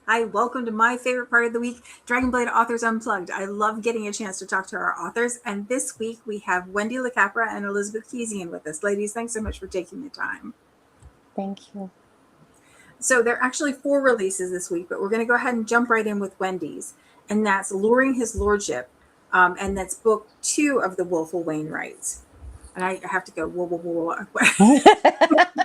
Hi, welcome to my favorite part of the week, Dragonblade Authors Unplugged. I love getting a chance to talk to our authors, and this week we have Wendy LaCapra and Elizabeth Keysian with us. Ladies, thanks so much for taking the time. Thank you. So there are actually 4 releases this week, but we're going to go ahead and jump right in with Wendy's, and that's Luring His Lordship, and that's book 2 of the Willful Wainwrights. And I have to go, whoa, whoa, whoa, whoa,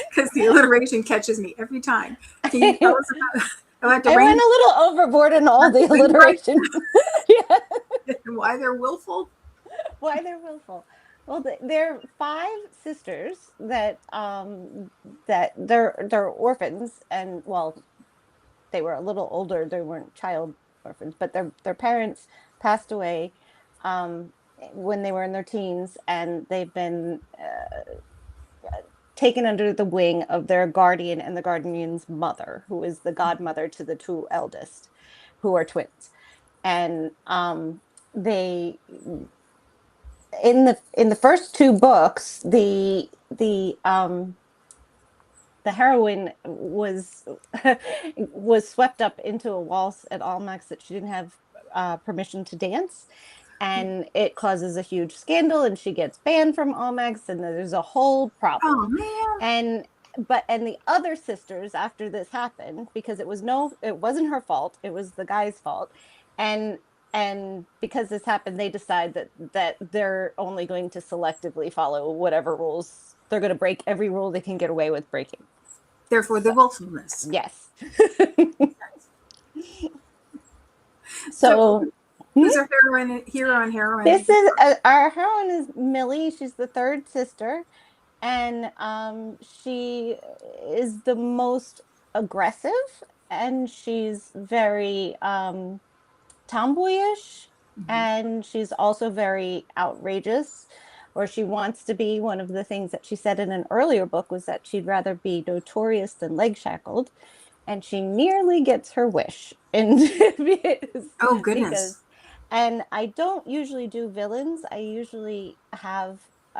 because the alliteration catches me every time. Can you tell us about I Duran went a little overboard in all the alliteration. Yeah. and why they're willful? Why they're willful. Well, they're 5 sisters that they're orphans, and well, they were a little older. They weren't child orphans, but their parents passed away um, when they were in their teens, and they've been taken under the wing of their guardian and the guardian's mother, who is the godmother to the 2 eldest, who are twins. And they in the first 2 books, the heroine was was swept up into a waltz at Almack's that she didn't have permission to dance, and it causes a huge scandal, and she gets banned from Almack's, and there's a whole Oh problem. man. And the other sisters, after this happened, because it wasn't her fault, it was the guy's fault, and because this happened, they decide that they're only going to selectively follow whatever rules. They're going to break every rule they can get away with breaking. Therefore, the So, willfulness. yes. So, So who's our heroine? Hero and heroine. this is our heroine is Millie. She's the third sister, and she is the most aggressive, and she's very tomboyish, Mhm. and she's also very outrageous, or she wants to be. One of the things that she said in an earlier book was that she'd rather be notorious than leg shackled, and she nearly gets her wish. And Oh because, goodness. and I don't usually do villains. I usually have,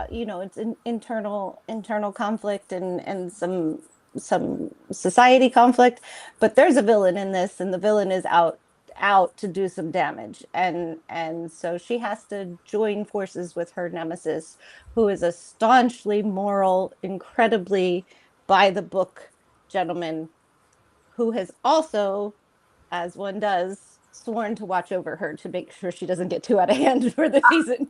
it's an internal conflict and some society conflict, but there's a villain in this, and the villain is out to do some damage, and so she has to join forces with her nemesis, who is a staunchly moral, incredibly by the book gentleman, who has also, as one does, sworn to watch over her to make sure she doesn't get too out of hand for the season.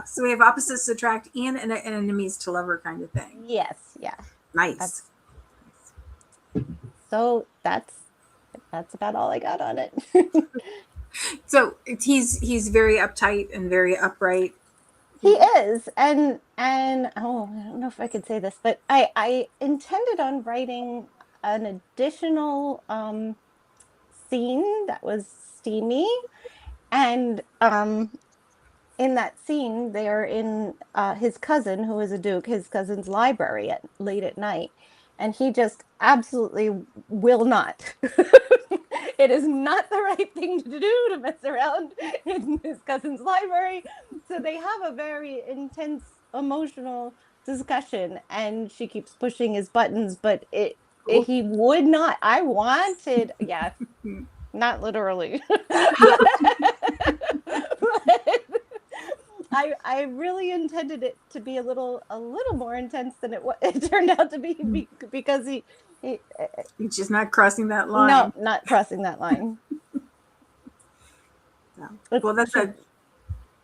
So we have opposites attract and enemies to lover kind of thing. Yes, yeah. Nice. So that's about all I got on it. So he's very uptight and very upright. He is, and oh, I don't know if I could say this, but I intended on writing an additional scene that was steamy, and in that scene they're in his cousin, who is a duke, his cousin's library at late at night, and he just absolutely will not. It is not the right thing to do to mess around in his cousin's library. So they have a very intense emotional discussion, and she keeps pushing his buttons, but Cool. he would not. I wanted, yeah, not literally. But I really intended it to be a little more intense than it turned out to be, because he He's just not crossing that no, line. not crossing that line. No. But Well, that's she a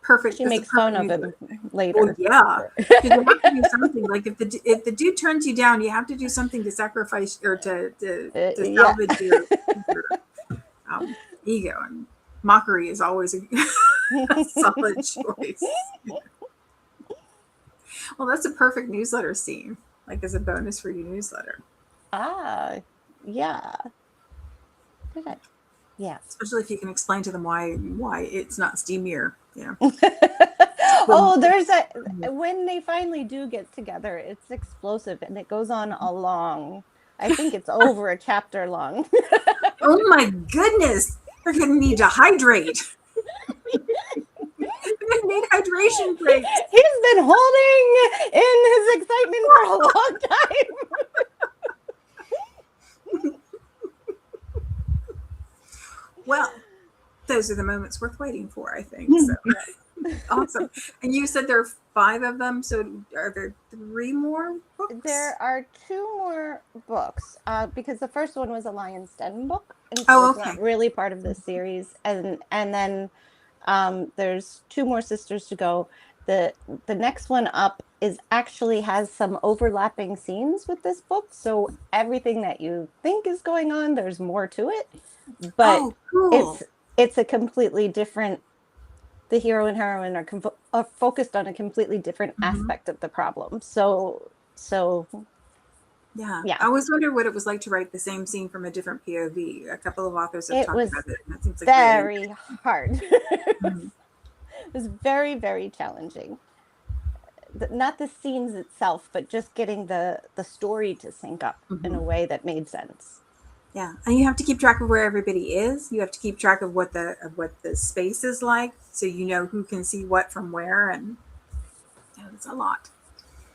perfect. she That's a makes fun perfect of newsletter. him Well, later. yeah, because you have to do something. Like if the dude turns you down, you have to do something to sacrifice or to Yeah. salvage your um, ego. And mockery is always a solid choice. Well, that's a perfect newsletter scene, like as a bonus for your newsletter, Ah, yeah. Did I? Yeah. especially if you can explain to them why it's not steamier. Yeah. Oh, there's a when they finally do get together, it's explosive, and it goes on a long. I think it's over a chapter long. Oh my goodness, they're gonna need to hydrate. They're gonna need hydration breaks. He's been holding in his excitement for a long time. Well, those are the moments worth waiting for, I think. So awesome. And you said there are 5 of them. So are there 3 more books? There are 2 more books because the first one was a Lion's Den book, and so Oh, it's okay. not really part of this series. And then there's 2 more sisters to go. The next one up is actually has some overlapping scenes with this book, so everything that you think is going on, there's more to it. But Oh, cool. it's a completely different. The hero and heroine are focused on a completely different aspect of the problem. So Yeah. yeah, I always wondered what it was like to write the same scene from a different POV. A couple of authors have it talked was about it. And that seems like very hard. Mhm. It was very, very challenging. Not the scenes itself, but just getting the story to sync up in a way that made sense. Yeah, and you have to keep track of where everybody is. You have to keep track of what the space is like, so you know who can see what from where, and it's a lot.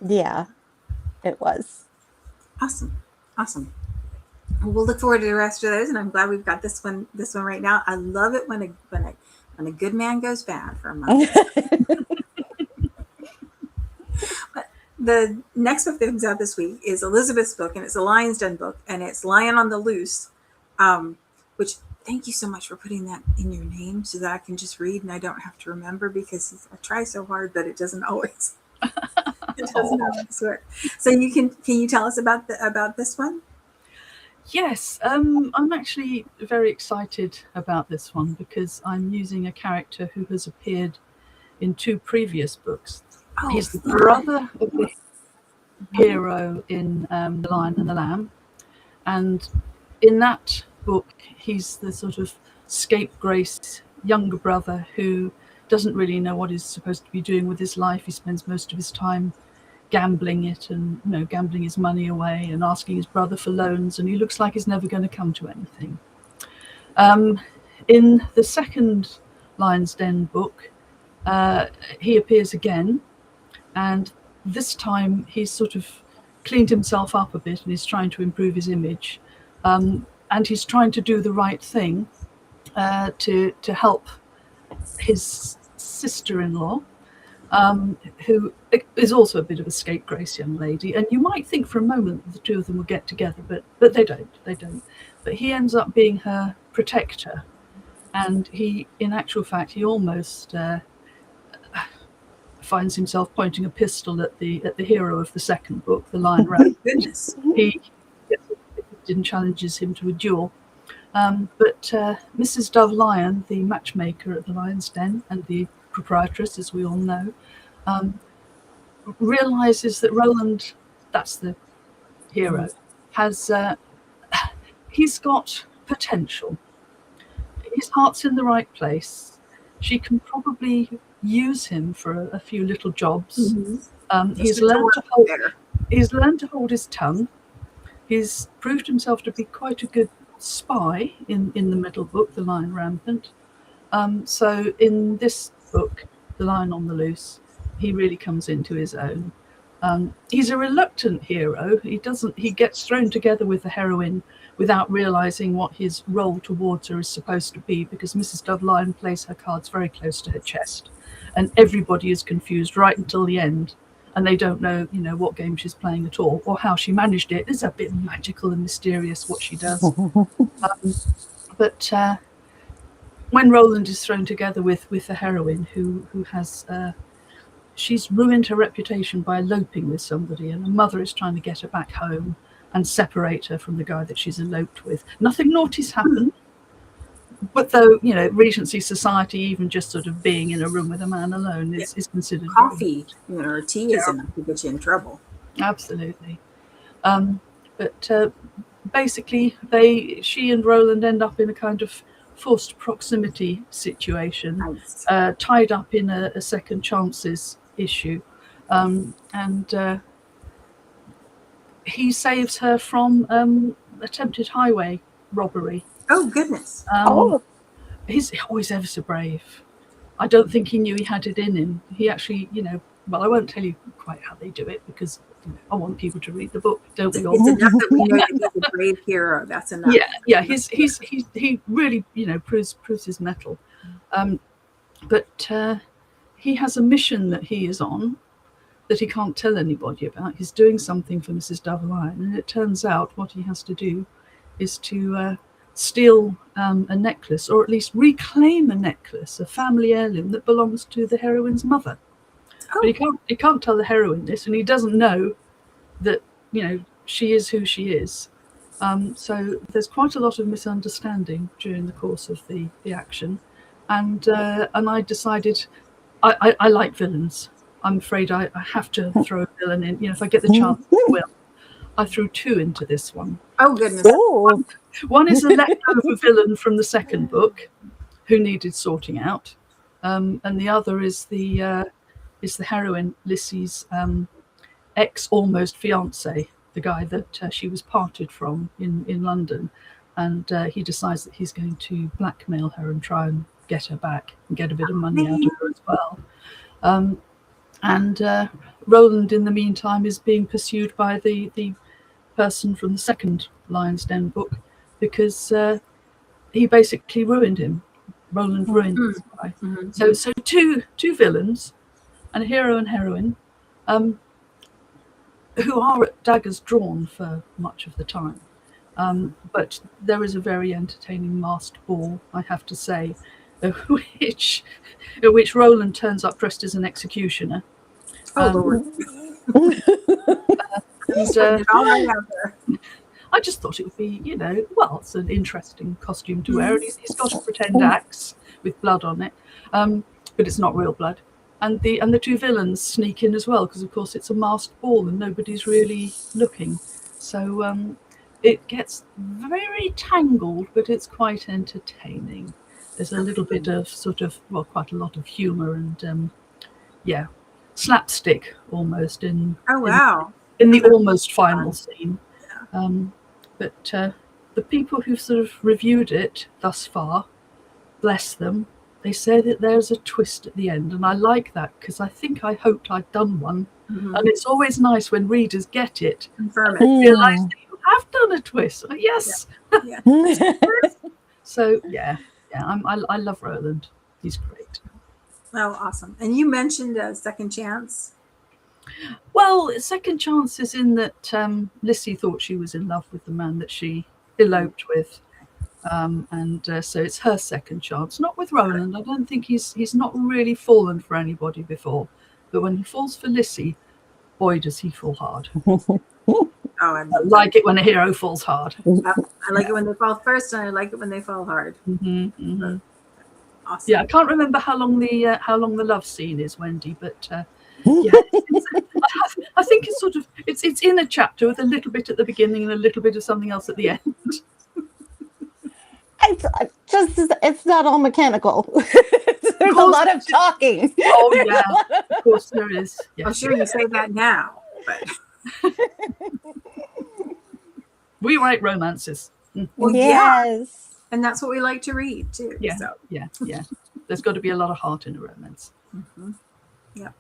Yeah, it was. Awesome, awesome. We'll look forward to the rest of those, and I'm glad we've got this one right now. I love it when a good man goes bad for a moment. But the next book that comes out this week is Elizabeth's book, and it's a Lion's Den book, and it's Lion on the Loose, which thank you so much for putting that in your name so that I can just read and I don't have to remember, because I try so hard, but it doesn't always. It doesn't always work. So can you tell us about this one? Yes, I'm actually very excited about this one because I'm using a character who has appeared in 2 previous books. Oh, he's the brother of the hero in The Lion and the Lamb, and in that book he's the sort of scapegrace younger brother who doesn't really know what he's supposed to be doing with his life. He spends most of his time gambling it and gambling his money away and asking his brother for loans, and he looks like he's never going to come to anything. In the second Lion's Den book, he appears again, and this time he's sort of cleaned himself up a bit and he's trying to improve his image, and he's trying to do the right thing to help his sister-in-law, who is also a bit of a scapegrace young lady. And you might think for a moment that the 2 of them will get together, but they don't. But he ends up being her protector, and he, in actual fact, he almost finds himself pointing a pistol at the hero of the second book, The Lion Rampant. Goodness. He gets elected and challenges him to a duel. But Mrs. Dove Lion, the matchmaker at the Lion's Den and the proprietress, as we all know, realizes that Roland, that's the hero, has he's got potential. His heart's in the right place. She can probably use him for a few little jobs. He's learned to hold his tongue. He's proved himself to be quite a good spy in the middle book, The Lion Rampant. So in this book, The Lion on the Loose, he really comes into his own. He's a reluctant hero. He gets thrown together with the heroine without realizing what his role towards her is supposed to be, because Mrs. Dove Lion plays her cards very close to her chest, and everybody is confused right until the end, and they don't know, what game she's playing at all or how she managed it. It's a bit magical and mysterious what she does. But when Roland is thrown together with the heroine, who has she's ruined her reputation by eloping with somebody, and her mother is trying to get her back home and separate her from the guy that she's eloped with. Nothing naughty's happened, but though Regency society, even just sort of being in a room with a man alone is considered coffee or tea is enough to get you in trouble. Absolutely. But basically she and Roland end up in a kind of forced proximity situation. Nice. Tied up in a second chances issue, and he saves her from attempted highway robbery. Oh, goodness. He's always ever so brave. I don't think he knew he had it in him. He actually, well, I won't tell you quite how they do it because I want people to read the book, don't we all? It's enough that we know that he's a brave hero. That's enough. Yeah. He really, proves his mettle. But he has a mission that he is on that he can't tell anybody about. He's doing something for Mrs. Dove-Lion, and it turns out what he has to do is to steal a necklace, or at least reclaim a necklace, a family heirloom that belongs to the heroine's mother. Oh. But he can't tell the heroine this, and he doesn't know that she is who she is. So there's quite a lot of misunderstanding during the course of the action, and I decided I like villains. I'm afraid I have to throw a villain in. If I get the chance, I will. I threw 2 into this one. Oh goodness! One is a leftover villain from the second book who needed sorting out, and the other is the heroine, Lissy's ex almost fiance, the guy that she was parted from in London, and he decides that he's going to blackmail her and try and get her back and get a bit of money out of her as well. And Roland, in the meantime, is being pursued by the person from the second Lion's Den book, because he basically ruined him. Roland ruined this guy. So two villains, and a hero and heroine, who are at daggers drawn for much of the time. But there is a very entertaining masked ball, I have to say, at which Roland turns up dressed as an executioner. Lord. I just thought it would be, it's an interesting costume to wear. And he's got a pretend axe with blood on it, but it's not real blood. And the 2 villains sneak in as well, because of course it's a masked ball and nobody's really looking. So it gets very tangled, but it's quite entertaining. There's a little bit of quite a lot of humour and slapstick almost in the almost final scene. But the people who've sort of reviewed it thus far, bless them, they say that there's a twist at the end, and I like that, because I hoped I'd done one. And it's always nice when readers get it and realise that you have done a twist. Yes. So I love Roland. He's great. Oh, awesome. And you mentioned Second Chance. Well, Second Chance is in that Lissy thought she was in love with the man that she eloped with. So it's her second chance, not with Roland. I don't think he's not really fallen for anybody before. But when he falls for Lissy, boy, does he fall hard. I like it when a hero falls hard. I like it when they fall first, and I like it when they fall hard. Awesome. Yeah, I can't remember how long the love scene is, Wendy, but I think it's sort of it's in a chapter with a little bit at the beginning and a little bit of something else at the end. It's not all mechanical. There's a lot of talking. Oh yeah, of course there is. Yes. I'm sure you say that now, but we write romances. Well, yes. And that's what we like to read too. Yeah. There's got to be a lot of heart in a romance. Yep.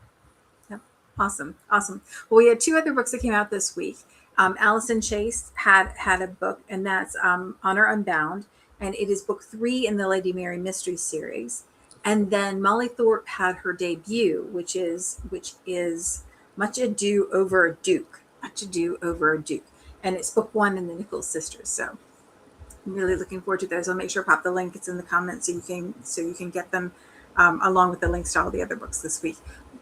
Awesome. Well, we had 2 other books that came out this week. Allison Chase had a book, and that's Honor Unbound, and it is book 3 in the Lady Mary Mystery series. And then Molly Thorpe had her debut, which is Much Ado Over a Duke. And it's book 1 in the Nichols Sisters. So I'm really looking forward to those. I'll make sure to pop the link. It's in the comments so you can get them along with the links to all the other books this week.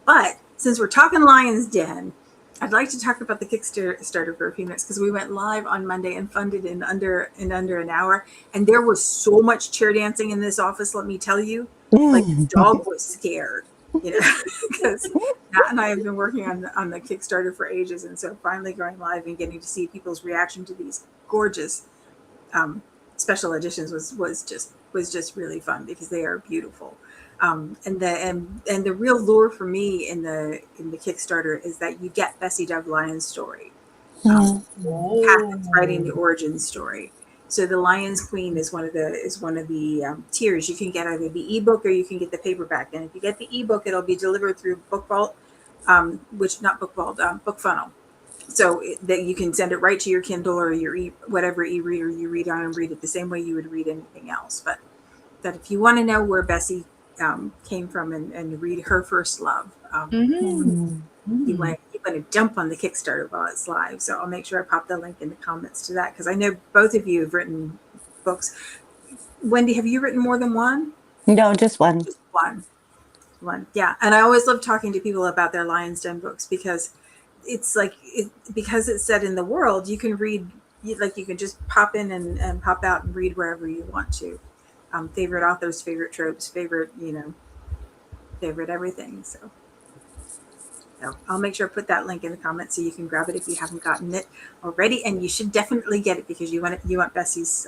But since we're talking Lion's Den, I'd like to talk about the Kickstarter for a few minutes, because we went live on Monday and funded in under an hour, and there was so much chair dancing in this office. Let me tell you, like the dog was scared, because Matt and I have been working on the Kickstarter for ages, and so finally going live and getting to see people's reaction to these gorgeous special editions was just really fun, because they are beautiful. And the real lure for me in the Kickstarter is that you get Bessie Dove-Lion's story. Kathy's writing the origin story. So the Lion's Queen is one of the tiers. You can get either the ebook or you can get the paperback. And if you get the ebook, it'll be delivered through Book Vault, Book Funnel. that you can send it right to your Kindle or your whatever e-reader you read on and read it the same way you would read anything else. But that if you want to know where Bessie came from and read her first love, you want to jump on the Kickstarter while it's live. So I'll make sure I pop the link in the comments to that, because I know both of you have written books. Wendy, have you written more than one? No, just one. Just one. Yeah. And I always love talking to people about their Lion's Den books, because it's like, because it's set in the world, you can read, you can just pop in and pop out and read wherever you want to. Favorite authors, favorite tropes, favorite everything. So I'll make sure I put that link in the comments so you can grab it if you haven't gotten it already, and you should definitely get it because you want Bessie's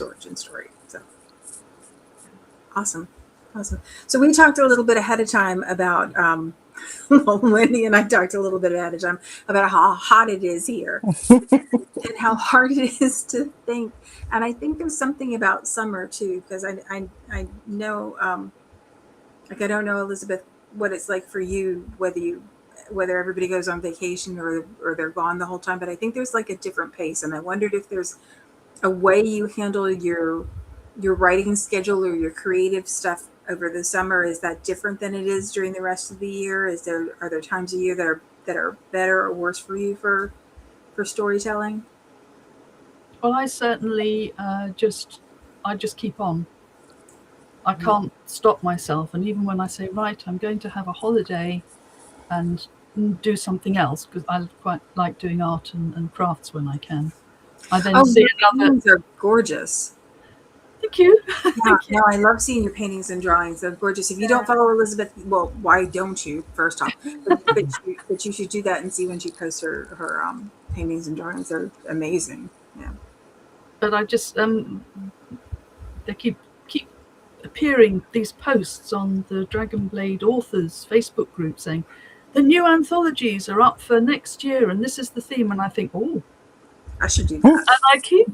origin story. So awesome. So we talked a little bit ahead of time about Wendy and I talked a little bit ahead of time about how hot it is here and how hard it is to think. And I think there's something about summer too, because I know I don't know, Elizabeth, what it's like for you, whether everybody goes on vacation or they're gone the whole time, but I think there's like a different pace, and I wondered if there's a way you handle your writing schedule or your creative stuff over the summer. Is that different than it is during the rest of the year? Are there times of year that are better or worse for you for storytelling? Well, I certainly just keep on. I can't stop myself. And even when I say, right, I'm going to have a holiday and do something else, because I quite like doing art and crafts when I can. I then see another. Paintings are gorgeous. Thank you. Yeah, Thank you. no, I love seeing your paintings and drawings. They're gorgeous. If you don't follow Elizabeth, well, why don't you? First off, but you should do that and see when she posts her paintings and drawings. They're amazing. Yeah. But I just they keep appearing, these posts on the Dragonblade authors Facebook group saying the new anthologies are up for next year and this is the theme, and I think, oh, I should do that. And I keep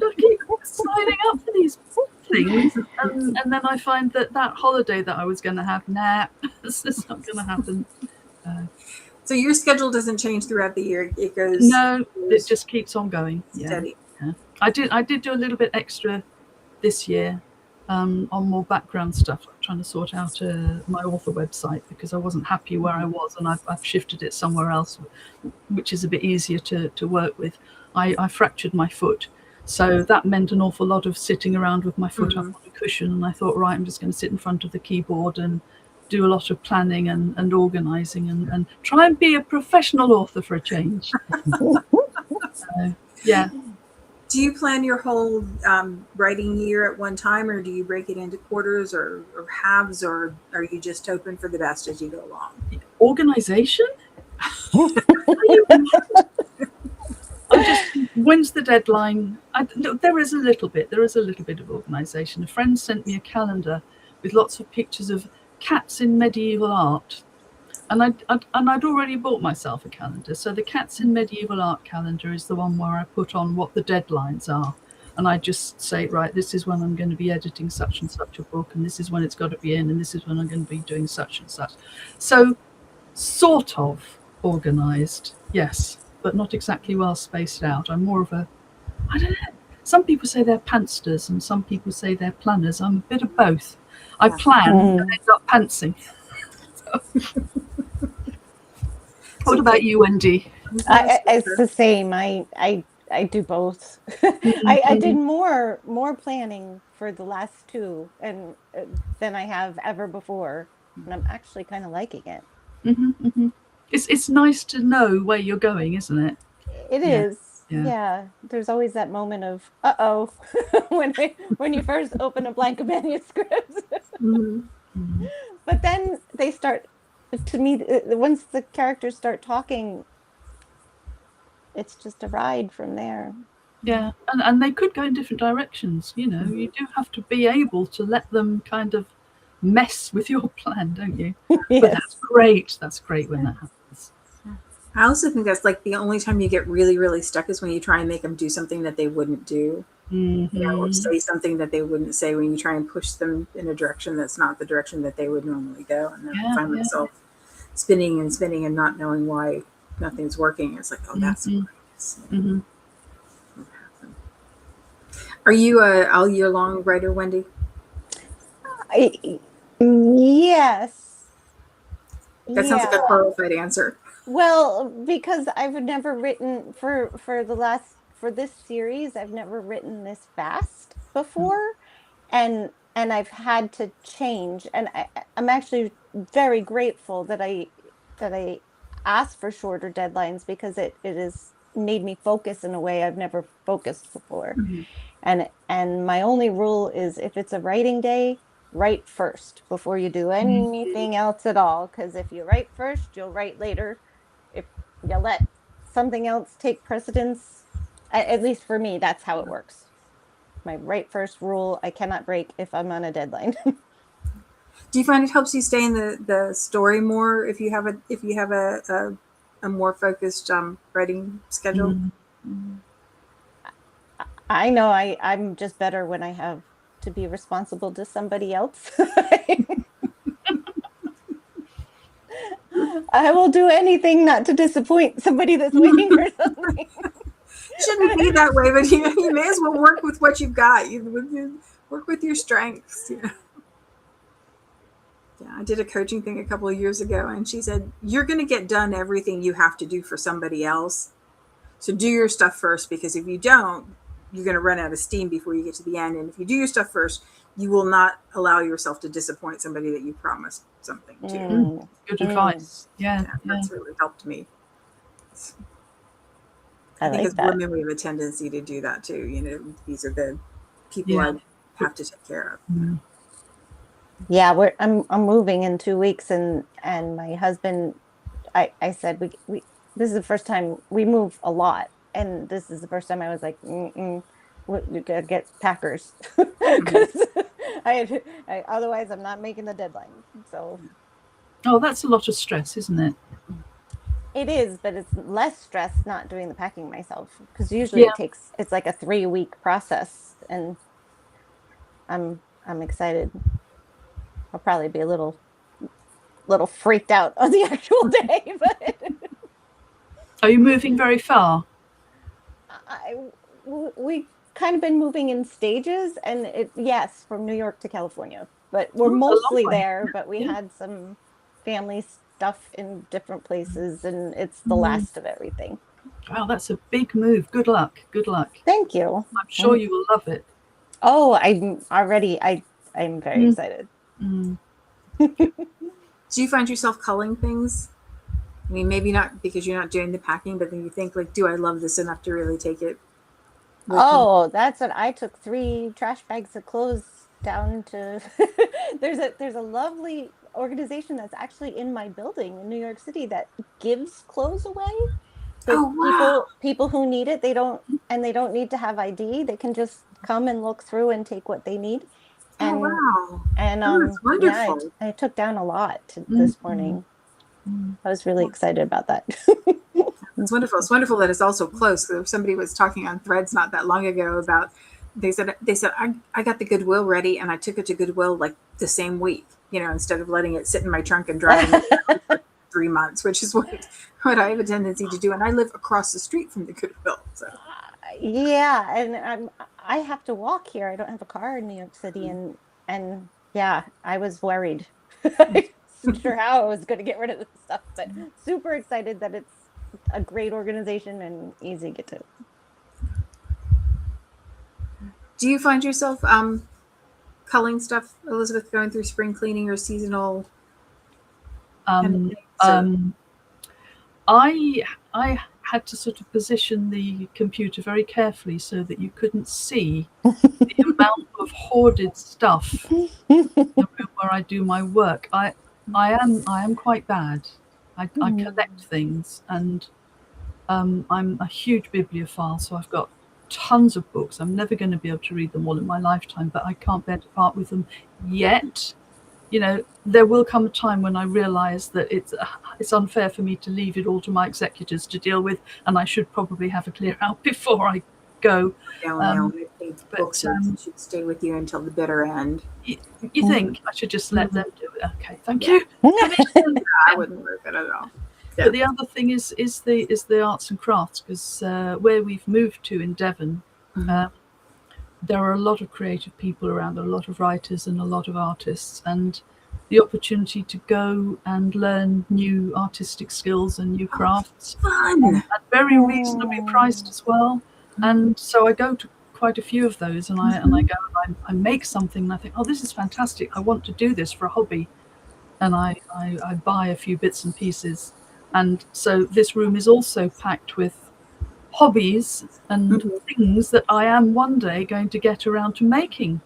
signing up for these things, and then I find that holiday that I was going to have, this is not going to happen. So your schedule doesn't change throughout the year. It goes. No, it just keeps on going. Steady. Yeah. I did do a little bit extra this year on more background stuff, like trying to sort out my author website, because I wasn't happy where I was, and I've shifted it somewhere else, which is a bit easier to work with. I fractured my foot, so that meant an awful lot of sitting around with my foot up on a cushion, and I thought, right, I'm just going to sit in front of the keyboard and do a lot of planning and organising and try and be a professional author for a change. Yeah. Do you plan your whole writing year at one time, or do you break it into quarters or halves, or are you just hoping for the best as you go along? Organisation? When's the deadline? There is a little bit of organisation. A friend sent me a calendar with lots of pictures of cats in medieval art, and I'd already bought myself a calendar. So the Cats in Medieval Art calendar is the one where I put on what the deadlines are, and I just say, right, this is when I'm going to be editing such and such a book, and this is when it's got to be in, and this is when I'm going to be doing such and such. So sort of organised, yes, but not exactly well spaced out. I'm more of a, I don't know, some people say they're pantsters and some people say they're planners. I'm a bit of both. I plan and end up pantsing. What about you, Wendy? It's the same. I do both. I did more planning for the last two and than I have ever before, and I'm actually kind of liking it. It's nice to know where you're going, isn't it? It is. Yeah. There's always that moment of uh-oh when you first open a blank manuscript. But then they start, to me, once the characters start talking, it's just a ride from there. Yeah, and they could go in different directions, you know. You do have to be able to let them kind of mess with your plan, don't you? Yes. But that's great when that happens. I also think that's like the only time you get really, really stuck is when you try and make them do something that they wouldn't do. You know, or say something that they wouldn't say, when you try and push them in a direction that's not the direction that they would normally go. And then I find myself spinning and not knowing why nothing's working. It's like, oh, that's Mhm. why. Mhm. Are you a all year long writer, Wendy? Yes. That sounds like a Yeah. qualified answer. Well, because I've never written for this series, I've never written this fast before, and I've had to change. And I'm actually very grateful that I asked for shorter deadlines because it has made me focus in a way I've never focused before. Mhm. And my only rule is if it's a writing day, write first before you do anything else at all. Because if you write first, you'll write later. If you let something else take precedence, at least for me, that's how it works. My write first rule I cannot break if I'm on a deadline. Do you find it helps you stay in the story more if you have a more focused writing schedule? Mhm. I know I'm just better when I have to be responsible to somebody else. I will do anything not to disappoint somebody that's waiting for something. Shouldn't be that way, but you may as well work with what you've got. You work with your strengths. Yeah, I did a coaching thing a couple of years ago, and she said, "You're going to get done everything you have to do for somebody else. So do your stuff first, because if you don't, you're going to run out of steam before you get to the end. And if you do your stuff first, you will not allow yourself to disappoint somebody that you promised something to." Good Mm. advice. Yeah. Yeah, that's really helped me. I I think like as that. women, we have a tendency to do that too. These are the people Yeah. I have to take care of. Mm. Yeah, I'm moving in 2 weeks, and my husband, I said we this is the first time we move a lot, and this is the first time I was like, we gotta get packers because otherwise I'm not making the deadline. So Oh, that's a lot of stress, isn't it? it is, but it's less stress not doing the packing myself because usually Yeah. it's like a 3 week process, and I'm excited. I'll probably be a little freaked out on the actual day, but Are you moving very far? I we kind of been moving in stages, and yes, from New York to California, but we're Oh, it's a long mostly way. there, but we Yeah. had some family stuff in different places, and it's the Mm. last of everything. Wow, that's a big move. Good luck. Good luck. Thank you. I'm sure you will love it. Oh, I'm very Mm. excited. Mm. Do you find yourself culling things? I mean, maybe not because you're not doing the packing, but then you think like, do I love this enough to really take it with me? Oh, that's what I took 3 trash bags of clothes down to. There's a lovely organization that's actually in my building in New York City that gives clothes away for Oh wow! people who need it. They don't need to have ID. They can just come and look through and take what they need. Oh And wow! and Oh, that's yeah, wonderful. I took down a lot Mm. this morning. Mm. I was really excited about that. It's wonderful. It's wonderful that it's also close. Somebody was talking on Threads not that long ago about they said I got the Goodwill ready and I took it to Goodwill like the same week. Instead of letting it sit in my trunk and driving it around for 3 months, which is what I have a tendency to do. And I live across the street from the Goodwill, so. Yeah, and I have to walk here. I don't have a car in New York City, and yeah, I was worried. I wasn't sure how I was going to get rid of this stuff, but super excited that it's a great organization and easy to get to. Do you find yourself culling stuff, Elizabeth, going through spring cleaning or seasonal kind of Um, things? um, I had to sort of position the computer very carefully so that you couldn't see the amount of hoarded stuff in the room where I do my work. I am quite bad. I collect things, and I'm a huge bibliophile, so I've got tons of books. I'm never going to be able to read them all in my lifetime, but I can't bear to part with them yet. There will come a time when I realize that it's unfair for me to leave it all to my executors to deal with, and I should probably have a clear out before I go. No, I think But books should stay with you until the bitter end. you think I should just let them do it? Okay, thank Yeah. you. I wouldn't worry about it at all. But the other thing is the arts and crafts, because where we've moved to in Devon, there are a lot of creative people around, a lot of writers and a lot of artists, and the opportunity to go and learn new artistic skills and new crafts, Fun. and very reasonably priced as well. And so I go to quite a few of those, and I go and I make something, and I think, oh, this is fantastic. I want to do this for a hobby, and I buy a few bits and pieces. And so this room is also packed with hobbies and things that I am one day going to get around to making.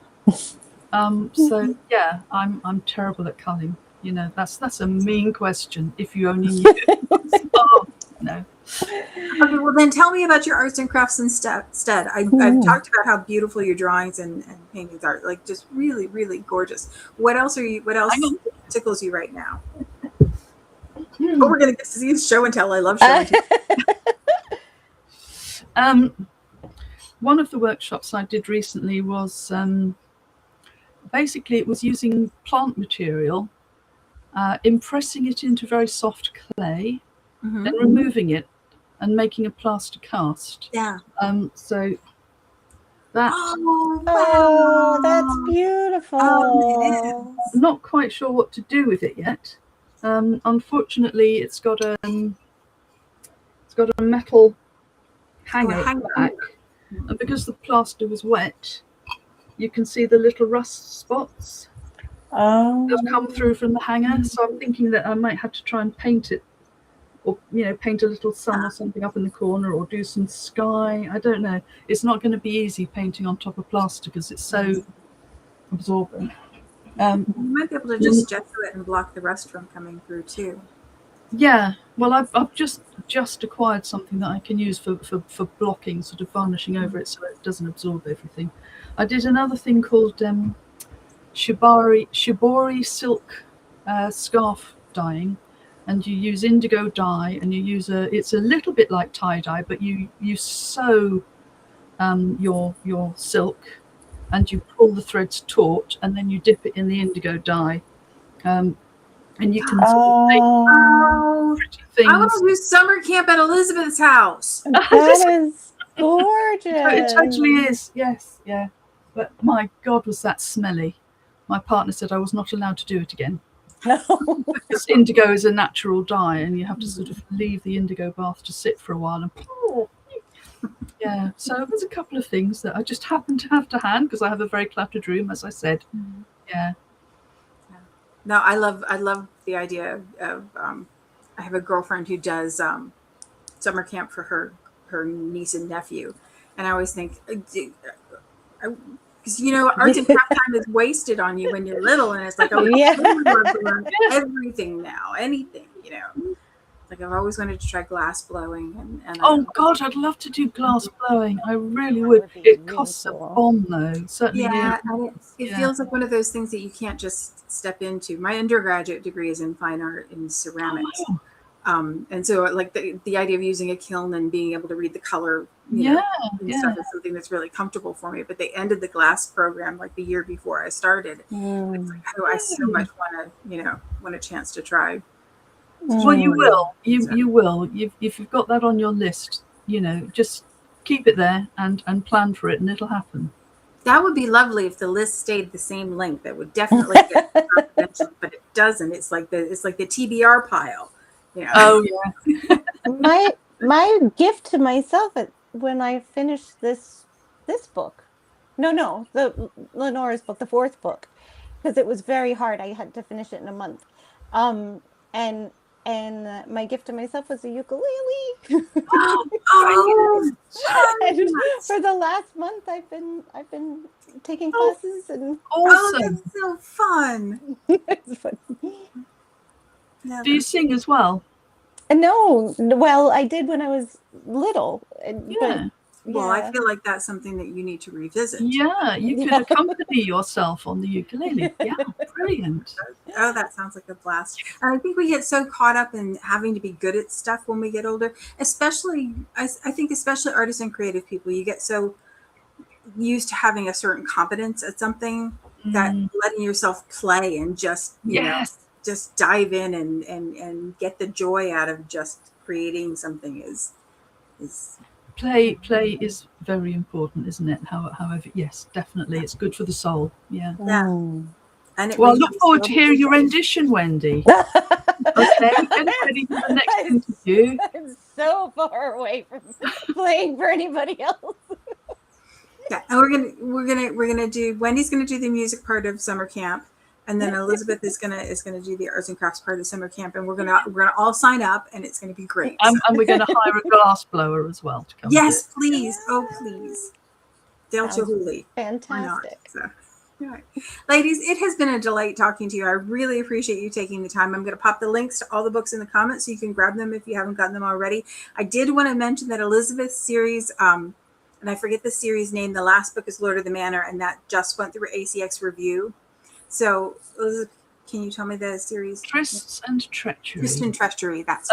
So yeah, I'm terrible at culling. You know, that's a mean question. If you only knew it. Oh no. Okay, well then tell me about your arts and crafts instead. I've talked about how beautiful your drawings and paintings are, like just really, really gorgeous. What else tickles you right now? Oh, we're gonna get to see show and tell. I love show and tell. One of the workshops I did recently was basically it was using plant material, impressing it into very soft clay, then removing it and making a plaster cast. Yeah. So that. Oh, that's beautiful. Oh, I'm not quite sure what to do with it yet. Unfortunately, it's got a metal hanger at the back, and because the plaster was wet, you can see the little rust spots that have come through from the hanger. So I'm thinking that I might have to try and paint it, or paint a little sun or something up in the corner, or do some sky. I don't know. It's not going to be easy painting on top of plaster because it's so absorbent. you might be able to just gesso it and block the rust from coming through too. Yeah, well, I've just acquired something that I can use for blocking, sort of varnishing over it so it doesn't absorb everything. I did another thing called shibori silk scarf dyeing, and you use indigo dye, and you use it's a little bit like tie dye, but you sew your silk, and you pull the threads taut, and then you dip it in the indigo dye. And you can sort of make pretty things. I want to do summer camp at Elizabeth's house. That is gorgeous. It totally is, yes, yeah. But my God, was that smelly. My partner said I was not allowed to do it again. No. Because indigo is a natural dye, and you have to sort of leave the indigo bath to sit for a while. And yeah, so there's a couple of things that I just happen to have to hand because I have a very cluttered room, as I said. Yeah. No, I love the idea of I have a girlfriend who does summer camp for her niece and nephew, and I always think, because arts and craft time is wasted on you when you're little, and it's like, oh yeah, I would love to learn everything now, anything, Like I've always wanted to try glass blowing, and oh God, I'd love to do glass blowing. I really would. It costs a bomb though. Certainly. Yeah, and it feels like one of those things that you can't just step into. My undergraduate degree is in fine art in ceramics, and so like the idea of using a kiln and being able to read the color, stuff is something that's really comfortable for me. But they ended the glass program like the year before I started. It's like, oh, I so much want a chance to try. Well, you will. You will. If you've got that on your list, just keep it there and plan for it, and it'll happen. That would be lovely if the list stayed the same length. That would definitely get confidential, but it doesn't. It's like the TBR pile. Oh yeah. my gift to myself when I finished this book, the Lenore's book, the fourth book, because it was very hard. I had to finish it in a month, and my gift to myself was a ukulele. Oh, and for the last month, I've been taking classes, and awesome. That's so fun. It's fun. Yeah, do you sing as well? No, well, I did when I was little. Yeah. Well, I feel like that's something that you need to revisit. Yeah, you could accompany yourself on the ukulele. Yeah, brilliant. Oh, that sounds like a blast. And I think we get so caught up in having to be good at stuff when we get older, especially, I think especially artists and creative people, you get so used to having a certain competence at something that letting yourself play and just, just dive in and get the joy out of just creating something is Play is very important, isn't it? However, yes, definitely, it's good for the soul. Yeah. And it Well, I makes look you forward to so hearing your rendition, Wendy. Okay, getting ready for the next interview. I'm so far away from playing for anybody else. Yeah, and we're gonna do Wendy's gonna do the music part of summer camp, and then Elizabeth is gonna do the arts and crafts part of summer camp, and we're gonna all sign up, and it's gonna be great. And we're going to hire a glass blower as well to come. Yes, please. Oh, please. Del Sounds Chihuly. fantastic. So, all right. Ladies, it has been a delight talking to you. I really appreciate you taking the time. I'm going to pop the links to all the books in the comments so you can grab them if you haven't gotten them already. I did want to mention that Elizabeth's series, and I forget the series name, the last book is Lord of the Manor, and that just went through ACX review. So, Elizabeth, can you tell me the series? Trysts and Treachery. Tryst and Treachery. That's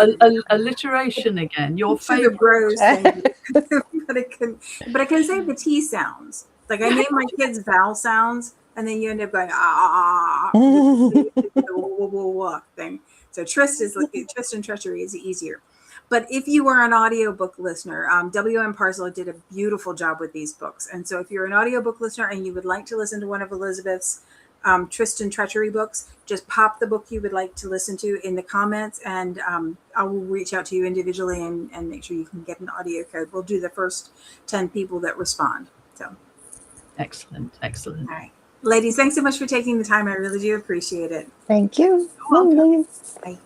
alliteration again. Your the favorite. bros thing. but I can say the T sounds. Like I name my kids vowel sounds, and then you end up going thing. So Tryst and Treachery is easier. But if you are an audiobook listener, WM Parcel did a beautiful job with these books. And so if you're an audiobook listener and you would like to listen to one of Elizabeth's Tryst and Treachery books, just pop the book you would like to listen to in the comments, and I will reach out to you individually and make sure you can get an audio code. We'll do the first 10 people that respond. So Excellent. all right, ladies, thanks so much for taking the time. I really do appreciate it. Thank you. You're welcome. Bye.